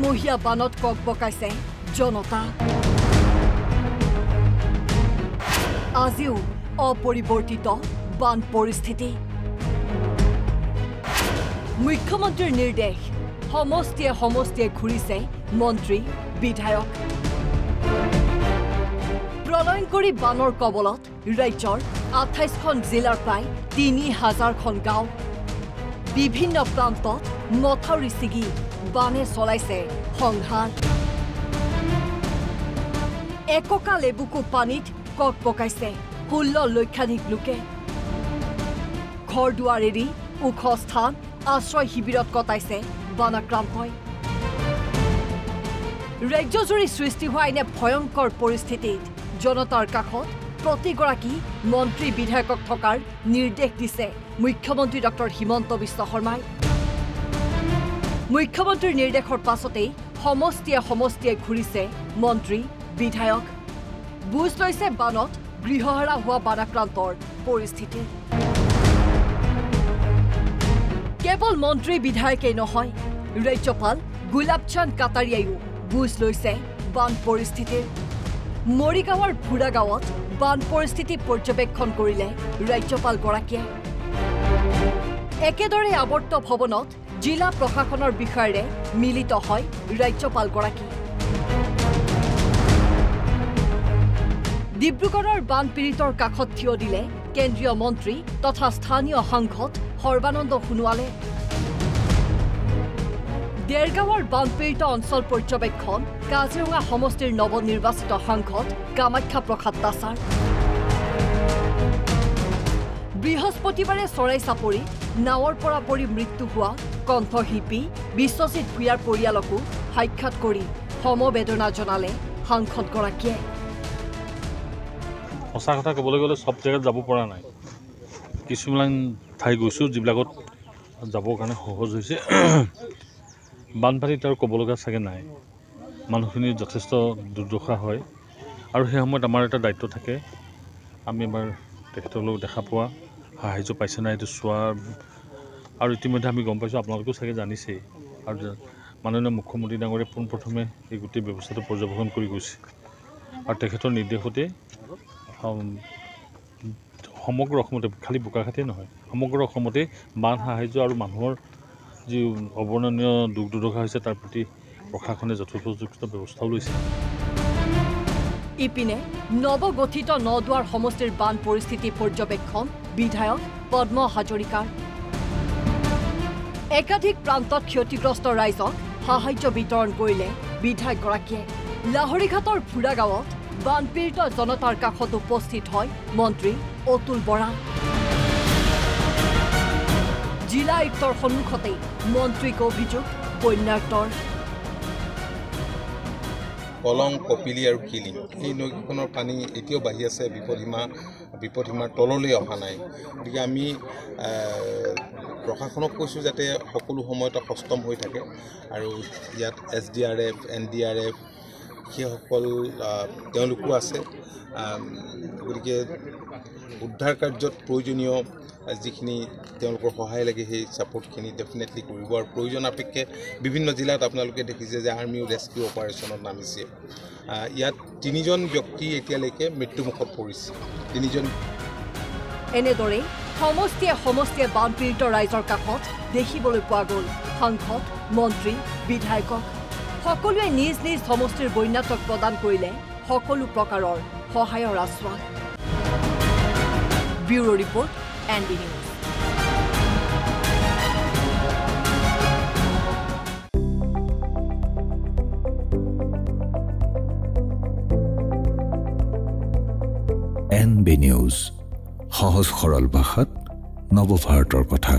মহিয়া বানত কক বকাইছে জনতা আজিও অপৰিৱৰ্তিত বান পৰিস্থিতি মুখ্যমন্ত্ৰীৰ নিৰ্দেশ সমষ্টিয়ে ঘূৰিছে মন্ত্ৰী বিধায়ক প্ৰলয়ংকৰী বানৰ কবলত ৰাজ্যৰ 28খন জিলাৰ প্ৰায় 3000খন গাঁও বিভিন্ন প্ৰান্তত মথাউৰি ছিগি বানে চলাইছে সংহাৰ এককা লেবুকু পানীত কক পকাইছে 16 লক্ষাধিক লোকে ঘৰ দুৱাৰ এৰি ওখ স্থান আশ্ৰয় শিবিৰত কটাইছে বানাক্ৰান্তই ৰাজ্যজুৰি সৃষ্টি হোৱা এনে ভয়ংকৰ পৰিস্থিতিত জনতাৰ কাষত প্ৰতিগৰাকী মন্ত্ৰী বিধায়কক থকাৰ নিৰ্দেশ দিছে মুখ্যমন্ত্ৰী ডক্টৰ হিমন্ত বিশ্ব শৰ্মাই মুখ্যমন্ত্ৰীৰ নিৰ্দেশৰ পাছতেই সমষ্টিয়ে ঘূৰিছে মন্ত্ৰী বিধায়ক বুজ লৈছে বানত গৃহহাৰা হোৱা বানাক্ৰান্তৰ পৰিস্থিতি কেৱল মন্ত্ৰী বিধায়কেই নহয় ৰাজ্যপাল গুলাবচান্দ কাটাৰিয়াইও বুজ লৈছে বান পৰিস্থিতিৰ মৰিগাঁৱৰ ভুৰা গাঁৱত বান পৰিস্থিতি পৰ্যবেক্ষণ কৰিলে ৰাজ্যপালগৰাকীয়ে একেদৰে আৱৰ্ত ভৱনত জিলা প্ৰশাসনৰ বিষয়েৰে মিলিত হয় ৰাজ্যপালগৰাকী ডিব্ৰুগড়ৰ বানপীড়িতৰ কাষত থিয় দিলে কেন্দ্ৰীয় মন্ত্ৰী তথা স্থানীয় সাংসদ সৰ্বানন্দ সোণোৱালে দেৰগাঁৱৰ বানপীড়িত অঞ্চল পৰ্যবেক্ষণ কাজিৰঙা সমষ্টিৰ নৱনিৰ্বাচিত সাংসদ কামাখ্যা প্ৰসাদ দাসাৰ বৃহস্পতিবাৰে চৰাই চাপৰি নাৱৰ পৰা পৰি মৃত্যু হোৱা কণ্ঠশিল্পী বিশ্বজিৎ ভূঞাৰ পৰিয়ালকো সাক্ষাৎ কৰি সমবেদনা জনালে সাংসদগৰাকীয়ে সঁচা কথা ক'বলৈ গ'লে সব জেগাত যাব পৰা নাই কিছুমান ঠাই গৈছোঁ যিবিলাকত যাবৰ কাৰণে সহজ হৈছে বানপানীত আৰু ক'ব লগা চাগে নাই মানুহখিনিৰ যথেষ্ট দুৰ্দশা হয় আৰু সেই সময়ত আমাৰ এটা দায়িত্ব থাকে আমি এবাৰ তেখেতলোক দেখা পোৱা সাহায্য পাইছে নাই এইটো চোৱা আৰু ইতিমধ্যে আমি গম পাইছোঁ আপোনালোকেও চাগে জানিছেই আৰু মাননীয় মুখ্যমন্ত্ৰী ডাঙৰীয়ে পোনপ্ৰথমে এই গোটেই ব্যৱস্থাটো পৰ্যবেক্ষণ কৰি গৈছে আৰু তেখেতৰ নিৰ্দেশতে সমগ্ৰ অসমতে খালি বোকাখাতেই নহয় সমগ্ৰ অসমতে বান সাহায্য আৰু মানুহৰ যি অৱৰ্ণনীয় দুখ দুৰ্দশা হৈছে তাৰ প্ৰতি প্ৰশাসনে যথোপযুক্ত ব্যৱস্থাও লৈছে ইপিনে নৱগঠিত নদুৱাৰ সমষ্টিৰ বান পৰিস্থিতি পৰ্যবেক্ষণ বিধায়ক পদ্ম হাজৰিকাৰ একাধিক প্ৰান্তত ক্ষতিগ্ৰস্ত ৰাইজক সাহায্য বিতৰণ কৰিলে বিধায়কগৰাকীয়ে লাহৰীঘাটৰ ভুৰা গাঁৱত বানপীড়িত জনতাৰ কাষত উপস্থিত হয় মন্ত্ৰী অতুল বৰা জিলা আয়ুক্তৰ সন্মুখতেই মন্ত্ৰীক অভিযোগ বন্যাৰ্তৰ কলং কপিলি আৰু কিলি এই নদীখনৰ পানী এতিয়াও বাঢ়ি আছে বিপদসীমাৰ তললৈ অহা নাই গতিকে আমি প্ৰশাসনক কৈছোঁ যাতে সকলো সময়তে সষ্টম হৈ থাকে আৰু ইয়াত SDRF NDRF সেইসকল তেওঁলোকো আছে গতিকে উদ্ধাৰ কাৰ্যত প্ৰয়োজনীয় যিখিনি তেওঁলোকৰ সহায় লাগে সেই ছাপোৰ্টখিনি ডেফিনেটলি কৰিব আৰু প্ৰয়োজন সাপেক্ষে বিভিন্ন জিলাত আপোনালোকে দেখিছে যে আৰ্মিও ৰেস্কিউ অপাৰেশ্যনত নামিছে ইয়াত 3জন ব্যক্তি এতিয়ালৈকে মৃত্যুমুখত পৰিছে 3জন এনেদৰে সমষ্টিয়ে বানপীড়িত ৰাইজৰ কাষত দেখিবলৈ পোৱা গ'ল সাংসদ মন্ত্ৰী বিধায়কক সকলোৱে নিজ নিজ সমষ্টিৰ বন্যাতক প্ৰদান কৰিলে সকলো প্ৰকাৰৰ সহায়ৰ আশ্বাস bureau report NB News NB News সহজ সৰল ভাষাত নৱভাৰতৰ কথা